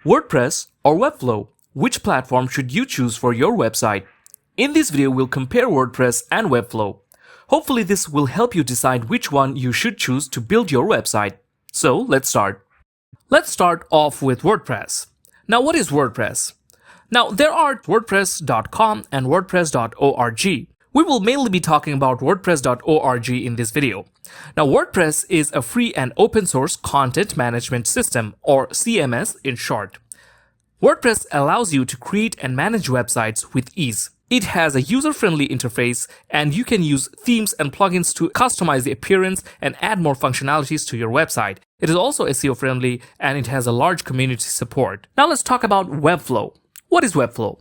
WordPress or Webflow? Which platform should you choose for your website? In this video, we'll compare WordPress and Webflow. Hopefully this will help you decide which one you should choose to build your website. So let's start. Let's start off with WordPress. Now, what is WordPress? Now, there are WordPress.com and WordPress.org. We will mainly be talking about WordPress.org in this video. Now, WordPress is a free and open source content management system, or CMS in short. WordPress allows you to create and manage websites with ease. It has a user-friendly interface, and you can use themes and plugins to customize the appearance and add more functionalities to your website. It is also SEO-friendly, and it has a large community support. Now let's talk about Webflow. What is Webflow?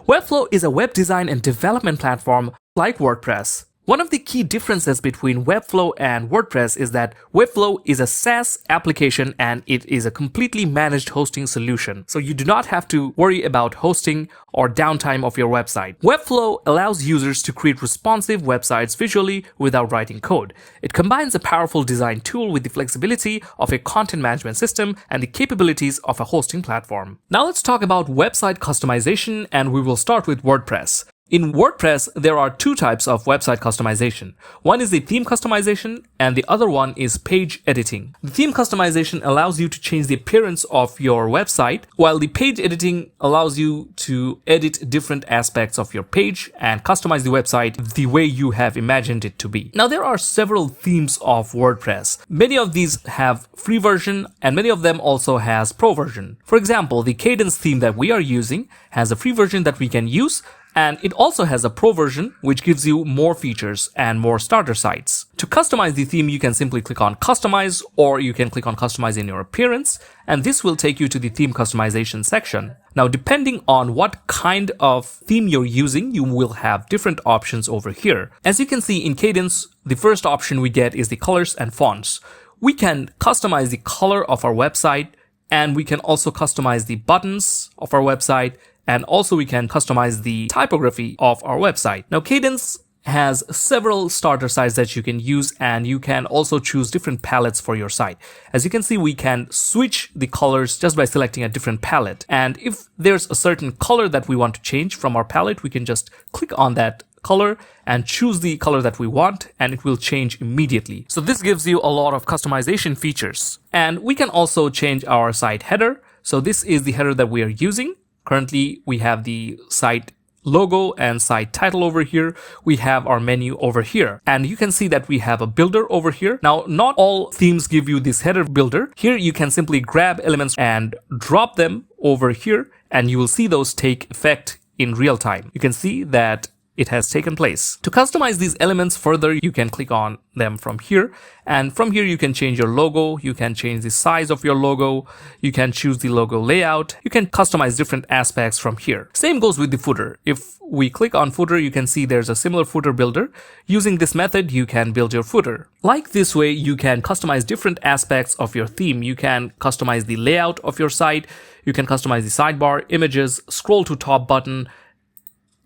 Webflow is a web design and development platform like WordPress. One of the key differences between Webflow and WordPress is that Webflow is a SaaS application and it is a completely managed hosting solution. So you do not have to worry about hosting or downtime of your website. Webflow allows users to create responsive websites visually without writing code. It combines a powerful design tool with the flexibility of a content management system and the capabilities of a hosting platform. Now let's talk about website customization, and we will start with WordPress. In WordPress, there are two types of website customization. One is the theme customization and the other one is page editing. The theme customization allows you to change the appearance of your website, while the page editing allows you to edit different aspects of your page and customize the website the way you have imagined it to be. Now, there are several themes of WordPress. Many of these have free version and many of them also has pro version. For example, the Cadence theme that we are using has a free version that we can use, and it also has a pro version which gives you more features and more starter sites. To customize the theme, you can simply click on Customize, or you can click on Customize in your appearance, and this will take you to the theme customization section. Now, depending on what kind of theme you're using, you will have different options over here. As you can see in Cadence, the first option we get is the colors and fonts. We can customize the color of our website, and we can also customize the buttons of our website, and also we can customize the typography of our website. Now, Cadence has several starter sites that you can use, and you can also choose different palettes for your site. As you can see, we can switch the colors just by selecting a different palette. And if there's a certain color that we want to change from our palette, we can just click on that color and choose the color that we want, and it will change immediately. So this gives you a lot of customization features. And we can also change our site header. So this is the header that we are using. Currently, we have the site logo and site title over here. We have our menu over here. And you can see that we have a builder over here. Now, not all themes give you this header builder. Here, you can simply grab elements and drop them over here, and you will see those take effect in real time. You can see that it has taken place. To customize these elements further, you can click on them from here. And from here, you can change your logo. You can change the size of your logo. You can choose the logo layout. You can customize different aspects from here. Same goes with the footer. If we click on footer, you can see there's a similar footer builder. Using this method, you can build your footer. Like this way, you can customize different aspects of your theme. You can customize the layout of your site. You can customize the sidebar, images, scroll to top button,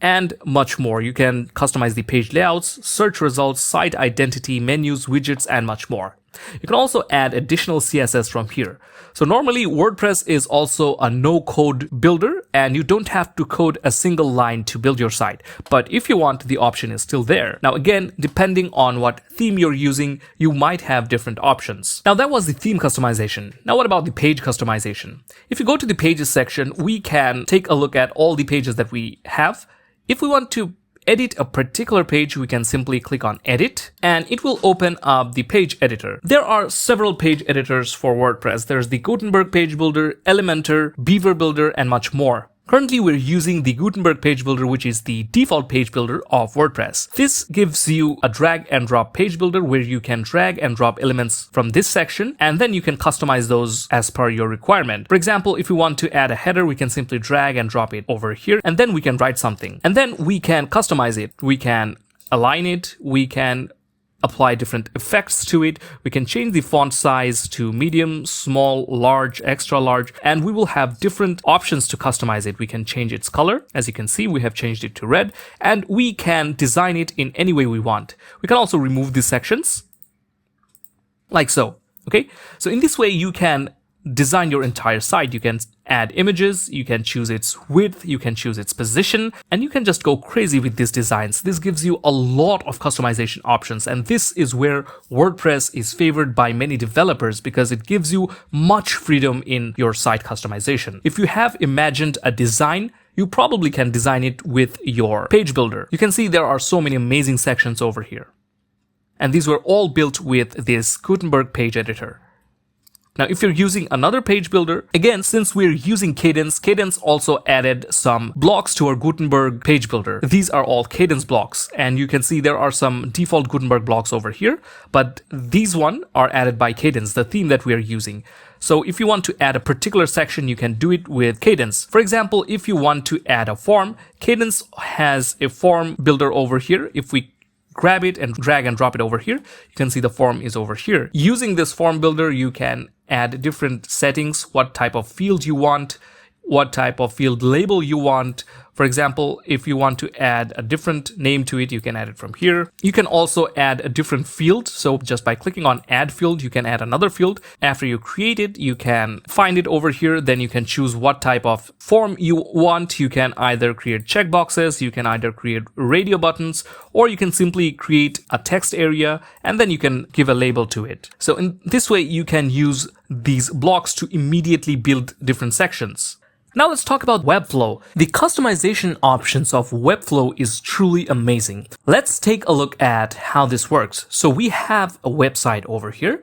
and much more. You can customize the page layouts, search results, site identity, menus, widgets, and much more. You can also add additional CSS from here. So normally WordPress is also a no-code builder, and you don't have to code a single line to build your site. But if you want, the option is still there. Now again, depending on what theme you're using, you might have different options. Now that was the theme customization. Now what about the page customization? If you go to the pages section, we can take a look at all the pages that we have. If we want to edit a particular page, we can simply click on Edit, and it will open up the page editor. There are several page editors for WordPress. There's the Gutenberg Page Builder, Elementor, Beaver Builder, and much more. Currently, we're using the Gutenberg Page Builder, which is the default page builder of WordPress. This gives you a drag and drop page builder where you can drag and drop elements from this section, and then you can customize those as per your requirement. For example, if we want to add a header, we can simply drag and drop it over here, and then we can write something. And then we can customize it. We can align it. We can apply different effects to it. We can change the font size to medium, small, large, extra large, and we will have different options to customize it. We can change its color. As you can see, we have changed it to red, and we can design it in any way we want. We can also remove these sections like so. Okay, so in this way, you can design your entire site. You can add images, you can choose its width, you can choose its position, and you can just go crazy with these designs. This gives you a lot of customization options, and this is where WordPress is favored by many developers because it gives you much freedom in your site customization. If you have imagined a design, you probably can design it with your page builder. You can see there are so many amazing sections over here. And these were all built with this Gutenberg page editor. Now, if you're using another page builder, again, since we're using Cadence, Cadence also added some blocks to our Gutenberg page builder. These are all Cadence blocks, and you can see there are some default Gutenberg blocks over here, but these one are added by Cadence, the theme that we are using. So if you want to add a particular section, you can do it with Cadence. For example, if you want to add a form, Cadence has a form builder over here. If we grab it and drag and drop it over here, you can see the form is over here. Using this form builder, you can add different settings, what type of field you want, what type of field label you want. For example, if you want to add a different name to it, you can add it from here. You can also add a different field. So just by clicking on add field, you can add another field. After you create it, you can find it over here. Then you can choose what type of form you want. You can either create checkboxes, you can either create radio buttons, or you can simply create a text area and then you can give a label to it. So in this way, you can use these blocks to immediately build different sections. Now let's talk about Webflow. The customization options of Webflow is truly amazing. Let's take a look at how this works. So we have a website over here.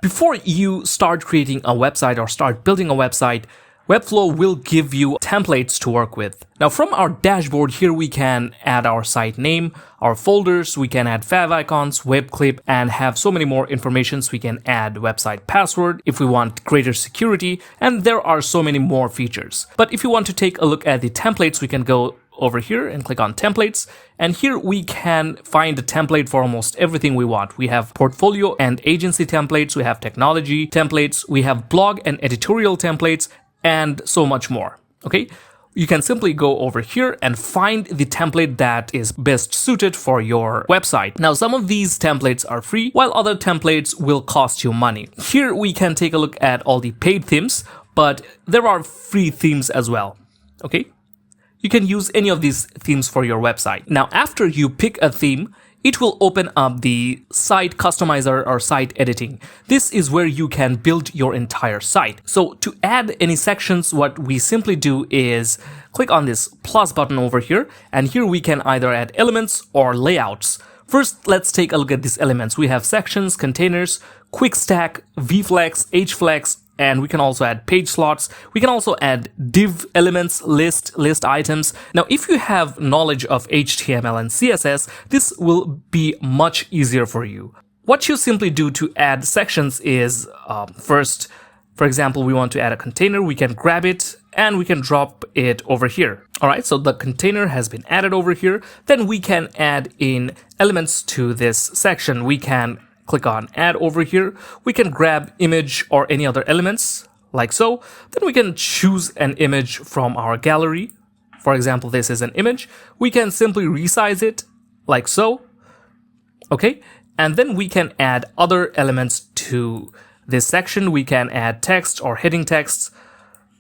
Before you start creating a website or start building a website, Webflow will give you templates to work with. Now from our dashboard here, we can add our site name, our folders, we can add favicons, web clip, and have so many more informations. We can add website password if we want greater security, and there are so many more features. But if you want to take a look at the templates, we can go over here and click on templates, and here we can find a template for almost everything we want. We have portfolio and agency templates, we have technology templates, we have blog and editorial templates, and so much more. Okay, you can simply go over here and find the template that is best suited for your website. Now, some of these templates are free, while other templates will cost you money. Here we can take a look at all the paid themes, but there are free themes as well. Okay, you can use any of these themes for your website. Now, after you pick a theme, it will open up the site customizer or site editing. This is where you can build your entire site. So to add any sections, what we simply do is click on this plus button over here, and here we can either add elements or layouts. First, let's take a look at these elements. We have sections, containers, quick stack, vflex, hflex, and we can also add page slots. We can also add div elements, list items. Now, if you have knowledge of HTML and CSS, this will be much easier for you. What you simply do to add sections is first, for example, we want to add a container. We can grab it and we can drop it over here. All right, so the container has been added over here. Then we can add in elements to this section. We can click on add over here. We can grab image or any other elements like so. Then we can choose an image from our gallery. For example, this is an image. We can simply resize it like so. Okay, and then we can add other elements to this section. We can add text or heading texts.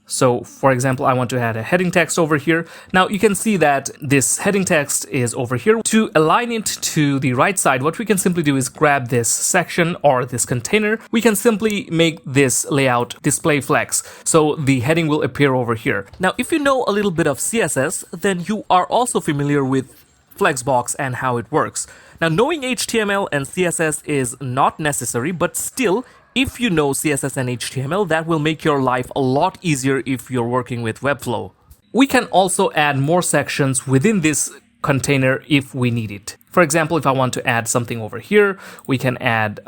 So for example, I want to add a heading text over here. Now you can see that this heading text is over here. To align it to the right side, what we can simply do is grab this section or this container. We can simply make this layout display flex, so the heading will appear over here. Now, if you know a little bit of CSS, then you are also familiar with Flexbox and how it works. Now, knowing HTML and CSS is not necessary, but still, if you know CSS and HTML, that will make your life a lot easier if you're working with Webflow. We can also add more sections within this container if we need it. For example, if I want to add something over here, we can add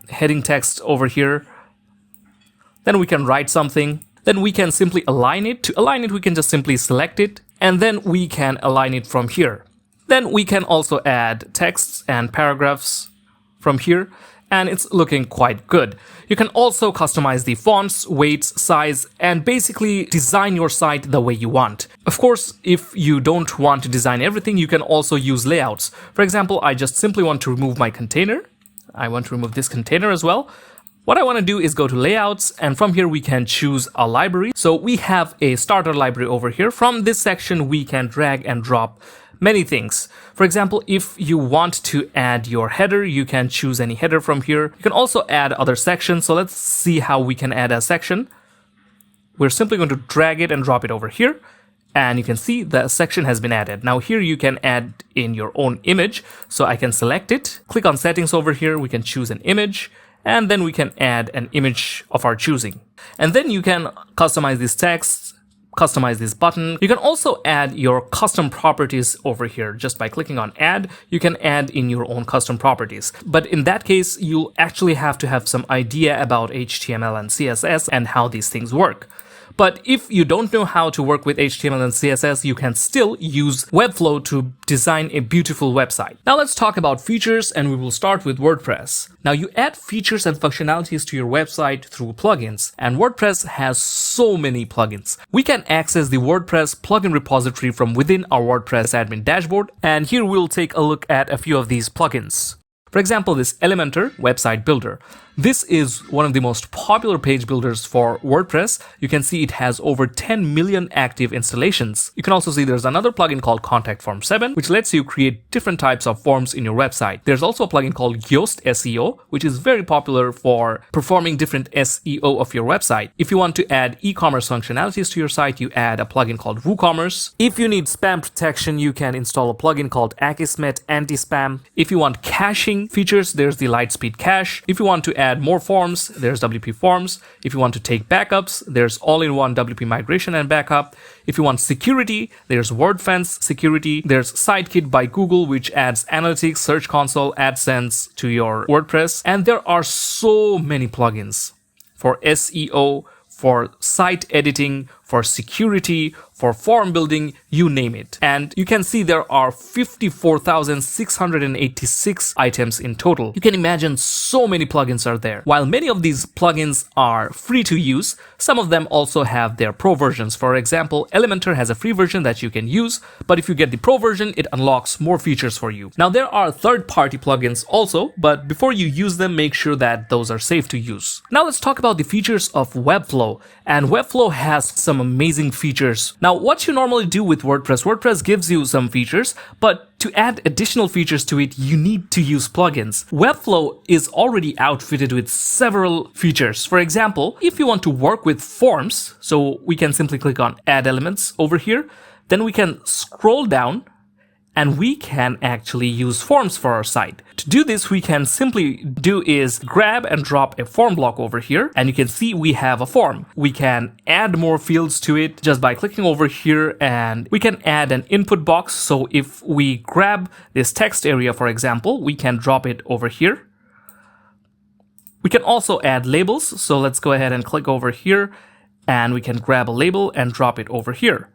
heading text over here. Then we can write something. Then we can simply align it. To align it, we can just simply select it, and then we can align it from here. Then we can also add texts and paragraphs from here, and it's looking quite good. You can also customize the fonts, weights, size, and basically design your site the way you want. Of course, if you don't want to design everything, you can also use layouts. For example, I just simply want to remove my container. I want to remove this container as well. What I want to do is go to layouts, and from here we can choose a library. So we have a starter library over here. From this section, we can drag and drop many things. For example, if you want to add your header, you can choose any header from here. You can also add other sections. So let's see how we can add a section. We're simply going to drag it and drop it over here. And you can see the section has been added. Now here you can add in your own image. So I can select it, click on settings over here. We can choose an image, and then we can add an image of our choosing. And then you can customize this text, customize this button. You can also add your custom properties over here. Just by clicking on add, you can add in your own custom properties. But in that case, you'll actually have to have some idea about HTML and CSS and how these things work. But if you don't know how to work with HTML and CSS, you can still use Webflow to design a beautiful website. Now let's talk about features, and we will start with WordPress. Now you add features and functionalities to your website through plugins, and WordPress has so many plugins. We can access the WordPress plugin repository from within our WordPress admin dashboard, and here we'll take a look at a few of these plugins. For example, this Elementor website builder. This is one of the most popular page builders for WordPress. You can see it has over 10 million active installations. You can also see there's another plugin called Contact Form 7, which lets you create different types of forms in your website. There's also a plugin called Yoast SEO, which is very popular for performing different SEO of your website. If you want to add e-commerce functionalities to your site, you add a plugin called WooCommerce. If you need spam protection, you can install a plugin called Akismet Anti-Spam. If you want caching features, there's the Lightspeed Cache. If you want to add more forms, there's WP Forms. If you want to take backups, there's all-in-one WP Migration and Backup. If you want security, there's WordFence Security. There's SiteKit by Google, which adds analytics, Search Console, AdSense to your WordPress. And there are so many plugins for SEO, for site editing, for security, for form building, you name it. And you can see there are 54,686 items in total. You can imagine so many plugins are there. While many of these plugins are free to use, some of them also have their pro versions. For example, Elementor has a free version that you can use, but if you get the pro version, it unlocks more features for you. Now there are third-party plugins also, but before you use them, make sure that those are safe to use. Now let's talk about the features of Webflow. And Webflow has some amazing features. Now, what you normally do with WordPress gives you some features, but to add additional features to it, you need to use plugins. Webflow is already outfitted with several features. For example, if you want to work with forms, so we can simply click on Add Elements over here, then we can scroll down and we can actually use forms for our site. To do this, we can simply do is grab and drop a form block over here, and you can see we have a form. We can add more fields to it just by clicking over here, and we can add an input box. So if we grab this text area, for example, we can drop it over here. We can also add labels. So let's go ahead and click over here, and we can grab a label and drop it over here.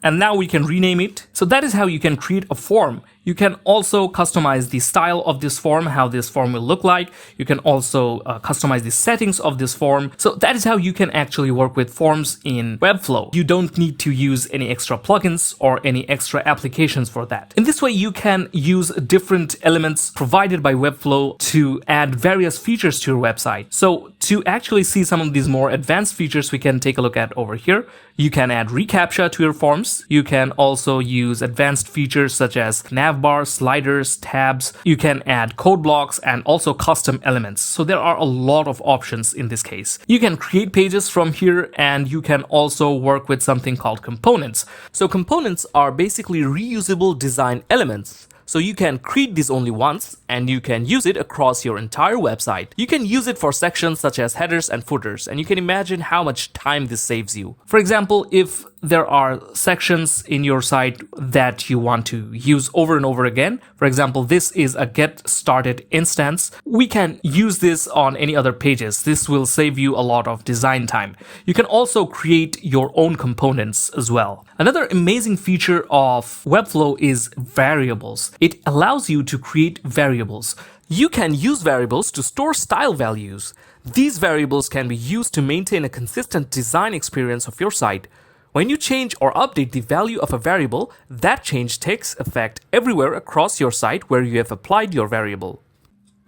And now we can rename it. So that is how you can create a form. You can also customize the style of this form, how this form will look like. You can also customize the settings of this form. So that is how you can actually work with forms in Webflow. You don't need to use any extra plugins or any extra applications for that. In this way, you can use different elements provided by Webflow to add various features to your website. So to actually see some of these more advanced features, we can take a look at over here. You can add reCAPTCHA to your forms. You can also use advanced features such as navbar, sliders, tabs. You can add code blocks and also custom elements. So there are a lot of options in this case. You can create pages from here, and you can also work with something called components. So components are basically reusable design elements. So you can create this only once, and you can use it across your entire website. You can use it for sections such as headers and footers, and you can imagine how much time this saves you. For example, if there are sections in your site that you want to use over and over again, for example, this is a get started instance, we can use this on any other pages. This will save you a lot of design time. You can also create your own components as well. Another amazing feature of Webflow is variables. It allows you to create variables. You can use variables to store style values. These variables can be used to maintain a consistent design experience of your site. When you change or update the value of a variable, that change takes effect everywhere across your site where you have applied your variable.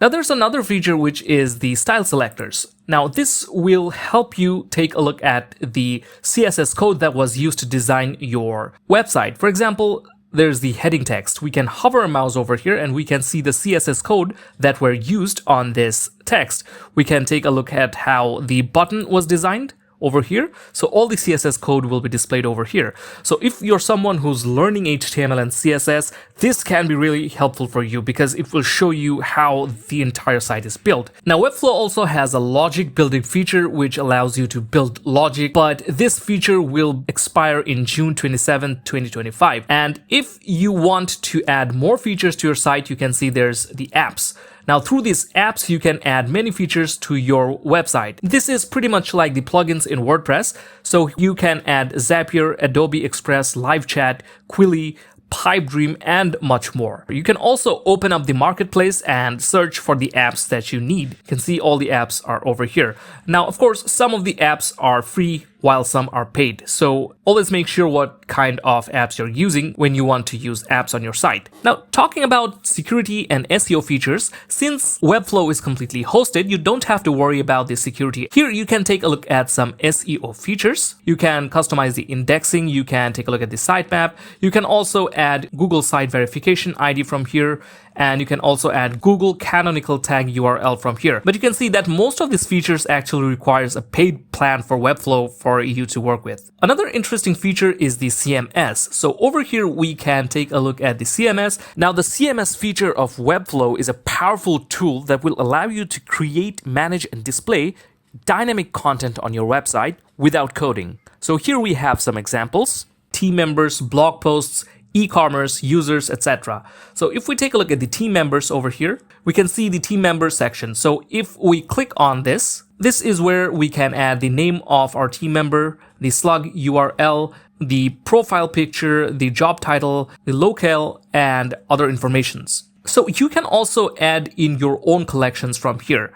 Now there's another feature which is the style selectors. Now this will help you take a look at the CSS code that was used to design your website. For example, there's the heading text. We can hover a mouse over here and we can see the CSS code that were used on this text. We can take a look at how the button was designed over here. So all the CSS code will be displayed over here. So if you're someone who's learning HTML and CSS, this can be really helpful for you because it will show you how the entire site is built. Now, Webflow also has a logic building feature which allows you to build logic, but this feature will expire in June 27, 2025. And if you want to add more features to your site, you can see there's the apps. Now, through these apps, you can add many features to your website. This is pretty much like the plugins in WordPress. So you can add Zapier, Adobe Express, Live Chat, Quilly, Pipedream, and much more. You can also open up the marketplace and search for the apps that you need. You can see all the apps are over here. Now, of course, some of the apps are free while some are paid. So always make sure what kind of apps you're using when you want to use apps on your site. Now, talking about security and SEO features, since Webflow is completely hosted, you don't have to worry about the security. Here, you can take a look at some SEO features. You can customize the indexing. You can take a look at the sitemap. You can also add Google Site Verification ID from here. And you can also add Google Canonical Tag URL from here. But you can see that most of these features actually requires a paid plan for Webflow for you to work with. Another interesting feature is the CMS. So over here, we can take a look at the CMS. Now, the CMS feature of Webflow is a powerful tool that will allow you to create, manage, and display dynamic content on your website without coding. So here we have some examples: team members, blog posts, e-commerce, users, etc. So if we take a look at the team members over here, we can see the team members section. So if we click on this, this is where we can add the name of our team member, the slug URL, the profile picture, the job title, the locale, and other informations. So you can also add in your own collections from here.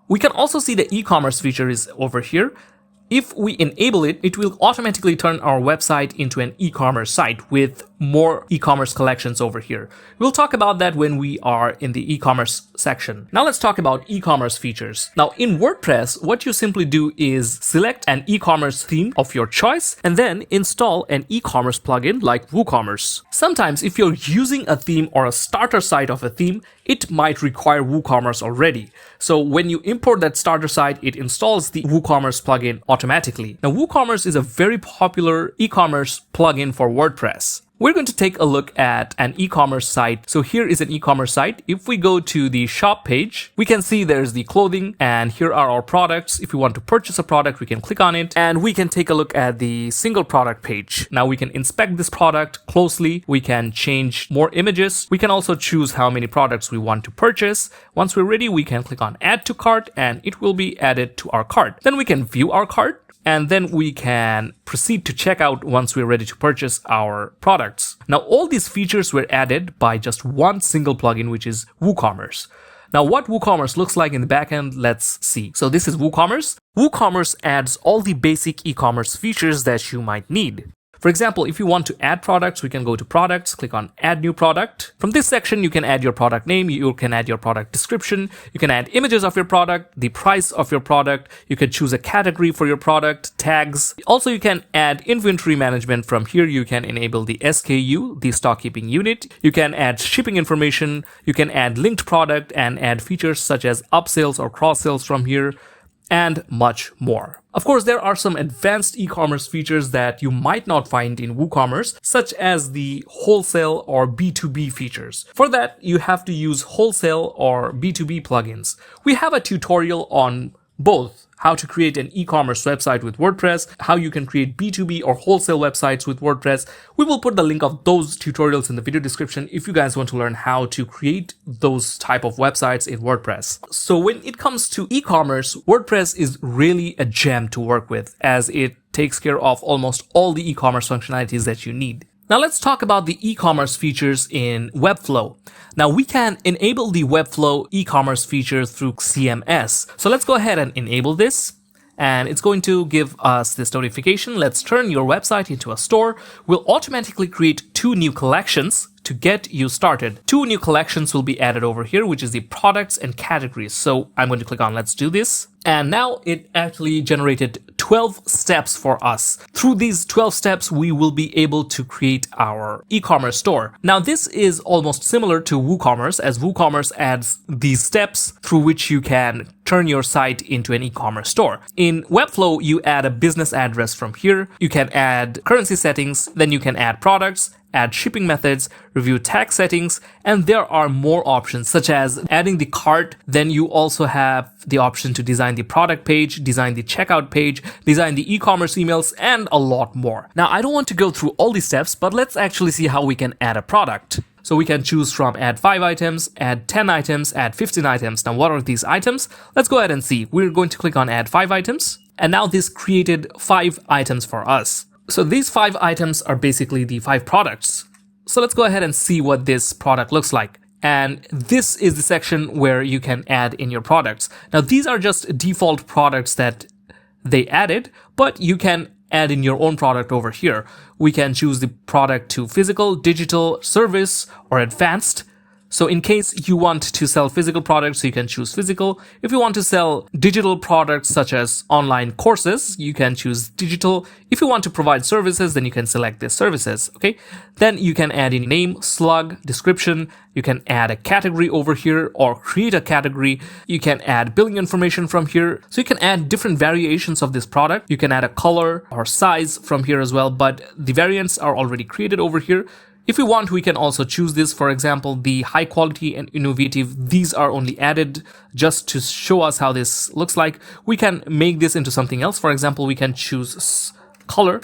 We can also see the e-commerce feature is over here. If we enable it, it will automatically turn our website into an e-commerce site with more e-commerce collections over here. We'll talk about that when we are in the e-commerce section. Now let's talk about e-commerce features. Now in WordPress, what you simply do is select an e-commerce theme of your choice and then install an e-commerce plugin like WooCommerce. Sometimes if you're using a theme or a starter site of a theme, it might require WooCommerce already. So when you import that starter site, it installs the WooCommerce plugin automatically. Now, WooCommerce is a very popular e-commerce plugin for WordPress. We're going to take a look at an e-commerce site. So here is an e-commerce site. If we go to the shop page, we can see there's the clothing and here are our products. If we want to purchase a product, we can click on it and we can take a look at the single product page. Now we can inspect this product closely. We can change more images. We can also choose how many products we want to purchase. Once we're ready, we can click on add to cart and it will be added to our cart. Then we can view our cart. And then we can proceed to checkout once we're ready to purchase our products. Now, all these features were added by just one single plugin, which is WooCommerce. Now, what WooCommerce looks like in the backend, let's see. So this is WooCommerce. WooCommerce adds all the basic e-commerce features that you might need. For example, if you want to add products, we can go to products, click on add new product. From this section, you can add your product name, you can add your product description, you can add images of your product, the price of your product, you can choose a category for your product, tags. Also, you can add inventory management. From here, you can enable the SKU, the stock keeping unit. You can add shipping information, you can add linked product and add features such as upsells or cross sales from here, and much more. Of course, there are some advanced e-commerce features that you might not find in WooCommerce, such as the wholesale or B2B features. For that, you have to use wholesale or B2B plugins. We have a tutorial on both: how to create an e-commerce website with WordPress, how you can create B2B or wholesale websites with WordPress. We will put the link of those tutorials in the video description if you guys want to learn how to create those type of websites in WordPress. So when it comes to e-commerce, WordPress is really a gem to work with as it takes care of almost all the e-commerce functionalities that you need. Now let's talk about the e-commerce features in Webflow. Now we can enable the Webflow e-commerce feature through CMS. So let's go ahead and enable this. And it's going to give us this notification. Let's turn your website into a store. We'll automatically create 2 new collections to get you started. 2 new collections will be added over here, which is the products and categories. So I'm going to click on let's do this. And now it actually generated 12 steps for us. Through these 12 steps, we will be able to create our e-commerce store. Now, this is almost similar to WooCommerce, as WooCommerce adds these steps through which you can turn your site into an e-commerce store. In Webflow, you add a business address from here. You can add currency settings, then you can add products, add shipping methods, review tax settings, and there are more options such as adding the cart. Then you also have the option to design the product page, design the checkout page, design the e-commerce emails, and a lot more. Now, I don't want to go through all these steps, but let's actually see how we can add a product. So we can choose from add 5 items, add 10 items, add 15 items. Now, what are these items? Let's go ahead and see. We're going to click on add 5 items. And now this created 5 items for us. So these 5 items are basically the 5 products. So let's go ahead and see what this product looks like. And this is the section where you can add in your products. Now, these are just default products that they added, but you can add in your own product over here. We can choose the product to physical, digital, service, or advanced. So in case you want to sell physical products, you can choose physical. If you want to sell digital products such as online courses, you can choose digital. If you want to provide services, then you can select the services, okay? Then you can add in name, slug, description. You can add a category over here or create a category. You can add billing information from here. So you can add different variations of this product. You can add a color or size from here as well, but the variants are already created over here. If we want, we can also choose this. For example, the high quality and innovative, these are only added just to show us how this looks like. We can make this into something else. For example, we can choose color.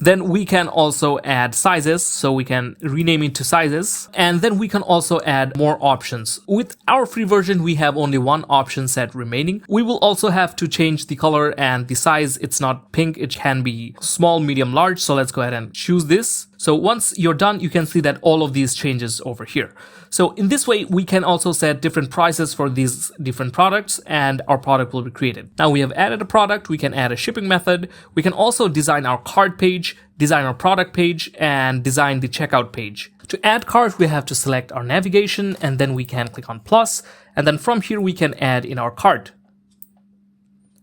Then we can also add sizes, so we can rename it to sizes. And then we can also add more options. With our free version, we have only 1 option set remaining. We will also have to change the color and the size. It's not pink, it can be small, medium, large. So let's go ahead and choose this. So once you're done, you can see that all of these changes over here. So in this way, we can also set different prices for these different products and our product will be created. Now we have added a product, we can add a shipping method. We can also design our cart page, design our product page, and design the checkout page. To add cart, we have to select our navigation and then we can click on plus. And then from here, we can add in our cart.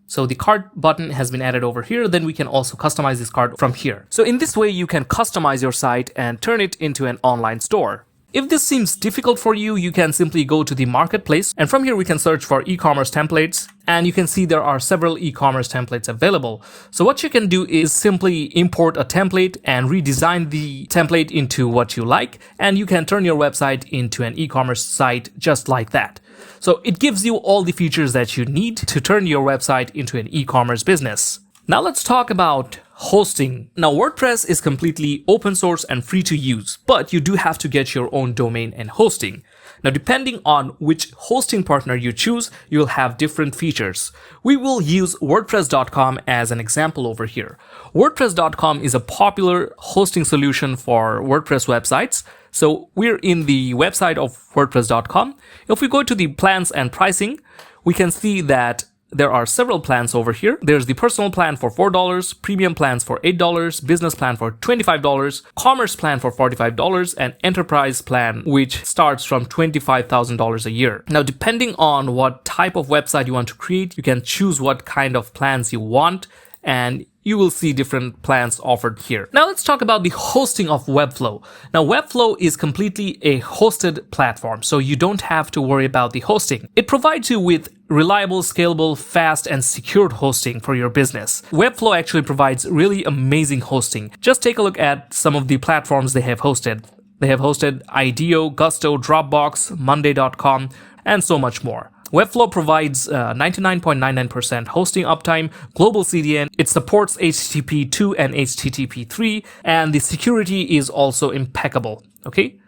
So the cart button has been added over here. Then we can also customize this cart from here. So in this way, you can customize your site and turn it into an online store. If this seems difficult for you, you can simply go to the marketplace and from here we can search for e-commerce templates and you can see there are several e-commerce templates available. So what you can do is simply import a template and redesign the template into what you like and you can turn your website into an e-commerce site just like that. So it gives you all the features that you need to turn your website into an e-commerce business. Now let's talk about hosting. Now WordPress is completely open source and free to use, but you do have to get your own domain and hosting. Now depending on which hosting partner you choose, you'll have different features. We will use WordPress.com as an example over here. WordPress.com is a popular hosting solution for WordPress websites. So we're in the website of WordPress.com. If we go to the plans and pricing, we can see that there are several plans over here. There's the personal plan for $4, premium plans for $8, business plan for $25, commerce plan for $45, and enterprise plan, which starts from $25,000 a year. Now, depending on what type of website you want to create, you can choose what kind of plans you want, and you will see different plans offered here. Now let's talk about the hosting of Webflow. Now Webflow is completely a hosted platform, so you don't have to worry about the hosting. It provides you with reliable, scalable, fast, and secured hosting for your business. Webflow actually provides really amazing hosting. Just take a look at some of the platforms they have hosted. They have hosted IDEO, Gusto, Dropbox, Monday.com, and so much more. Webflow provides 99.99% hosting uptime, global CDN, it supports HTTP 2 and HTTP 3, and the security is also impeccable, okay?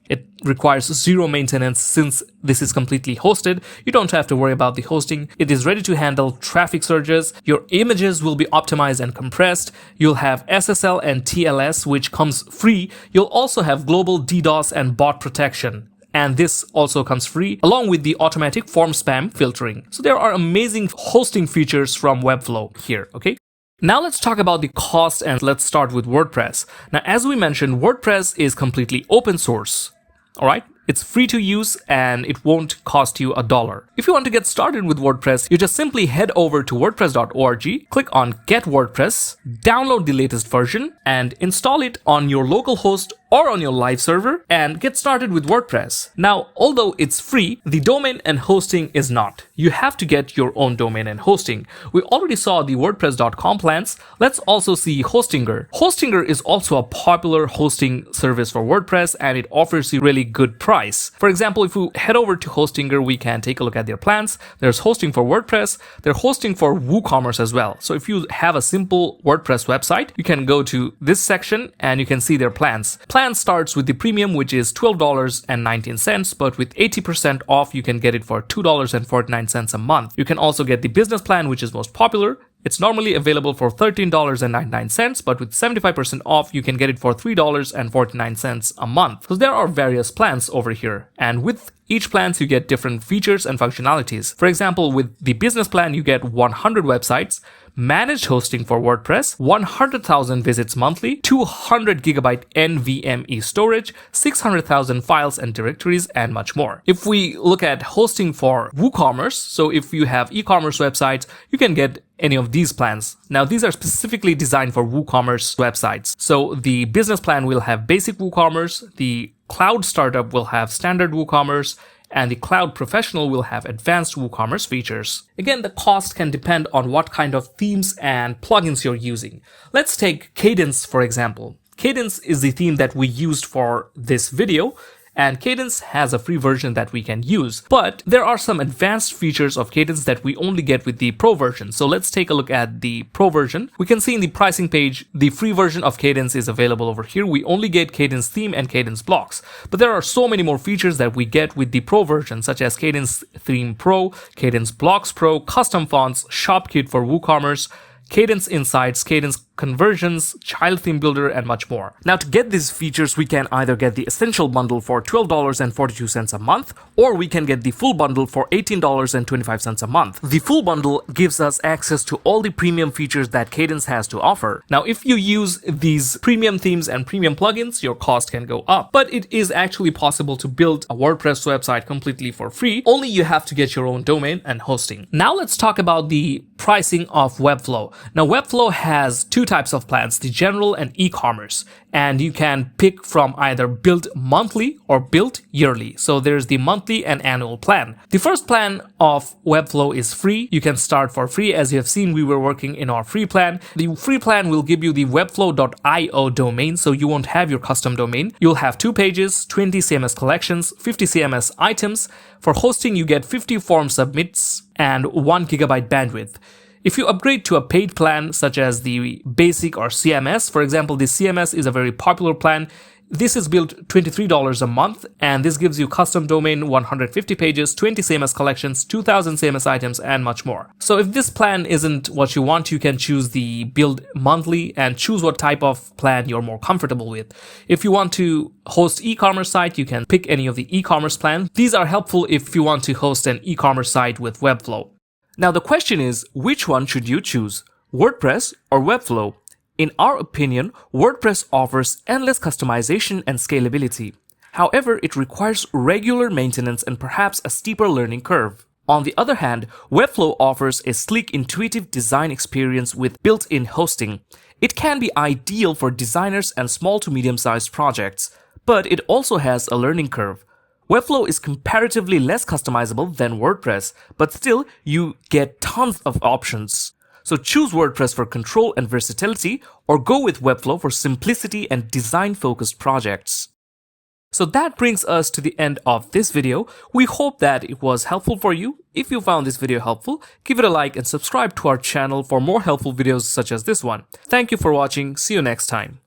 It requires zero maintenance since this is completely hosted. You don't have to worry about the hosting. It is ready to handle traffic surges. Your images will be optimized and compressed. You'll have SSL and TLS, which comes free. You'll also have global DDoS and bot protection. And this also comes free, along with the automatic form spam filtering. So there are amazing hosting features from Webflow here, okay? Now let's talk about the cost, and let's start with WordPress. Now, as we mentioned, WordPress is completely open source. All right. It's free to use and it won't cost you $1. If you want to get started with WordPress, you just simply head over to wordpress.org, click on Get WordPress, download the latest version, and install it on your local host or on your live server and get started with WordPress. Now, although it's free, the domain and hosting is not. You have to get your own domain and hosting. We already saw the WordPress.com plans. Let's also see Hostinger. Hostinger is also a popular hosting service for WordPress and it offers you really good price. For example, if we head over to Hostinger, we can take a look at their plans. There's hosting for WordPress. They're hosting for WooCommerce as well. So if you have a simple WordPress website, you can go to this section and you can see their plans. Plan starts with the premium, which is $12.19, but with 80% off, you can get it for $2.49 a month. You can also get the business plan, which is most popular. It's normally available for $13.99, but with 75% off, you can get it for $3.49 a month. So there are various plans over here, and with each plan, you get different features and functionalities. For example, with the business plan, you get 100 websites, managed hosting for WordPress, 100,000 visits monthly, 200 gigabyte NVMe storage, 600,000 files and directories, and much more. If we look at hosting for WooCommerce, so if you have e-commerce websites, you can get any of these plans. Now, these are specifically designed for WooCommerce websites. So the business plan will have basic WooCommerce, the Cloud Startup will have standard WooCommerce, and the Cloud Professional will have advanced WooCommerce features. Again, the cost can depend on what kind of themes and plugins you're using. Let's take Cadence, for example. Cadence is the theme that we used for this video, and Cadence has a free version that we can use. But there are some advanced features of Cadence that we only get with the Pro version. So let's take a look at the Pro version. We can see in the pricing page, the free version of Cadence is available over here. We only get Cadence theme and Cadence blocks. But there are so many more features that we get with the Pro version, such as Cadence Theme Pro, Cadence Blocks Pro, custom fonts, ShopKit for WooCommerce, Cadence Insights, Cadence Conversions, Child Theme Builder, and much more. Now, to get these features, we can either get the Essential Bundle for $12.42 a month, or we can get the Full Bundle for $18.25 a month. The Full Bundle gives us access to all the premium features that Cadence has to offer. Now, if you use these premium themes and premium plugins, your cost can go up, but it is actually possible to build a WordPress website completely for free, only you have to get your own domain and hosting. Now, let's talk about the pricing of Webflow. Now, Webflow has two types of plans, the general and e-commerce, and you can pick from either build monthly or build yearly. So there's the monthly and annual plan. The first plan of Webflow is free. You can start for free. As you have seen, we were working in our free plan. The free plan will give you the webflow.io domain, so you won't have your custom domain. You'll have 2 pages, 20 CMS collections, 50 CMS items. For hosting, you get 50 form submits and 1 gigabyte bandwidth. If you upgrade to a paid plan such as the basic or CMS, for example, the CMS is a very popular plan. This is billed $23 a month, and this gives you custom domain, 150 pages, 20 CMS collections, 2000 CMS items, and much more. So if this plan isn't what you want, you can choose the build monthly and choose what type of plan you're more comfortable with. If you want to host e-commerce site, you can pick any of the e-commerce plans. These are helpful if you want to host an e-commerce site with Webflow. Now the question is, which one should you choose, WordPress or Webflow? In our opinion, WordPress offers endless customization and scalability. However, it requires regular maintenance and perhaps a steeper learning curve. On the other hand, Webflow offers a sleek, intuitive design experience with built-in hosting. It can be ideal for designers and small to medium-sized projects, but it also has a learning curve. Webflow is comparatively less customizable than WordPress, but still, you get tons of options. So choose WordPress for control and versatility, or go with Webflow for simplicity and design-focused projects. So that brings us to the end of this video. We hope that it was helpful for you. If you found this video helpful, give it a like and subscribe to our channel for more helpful videos such as this one. Thank you for watching. See you next time.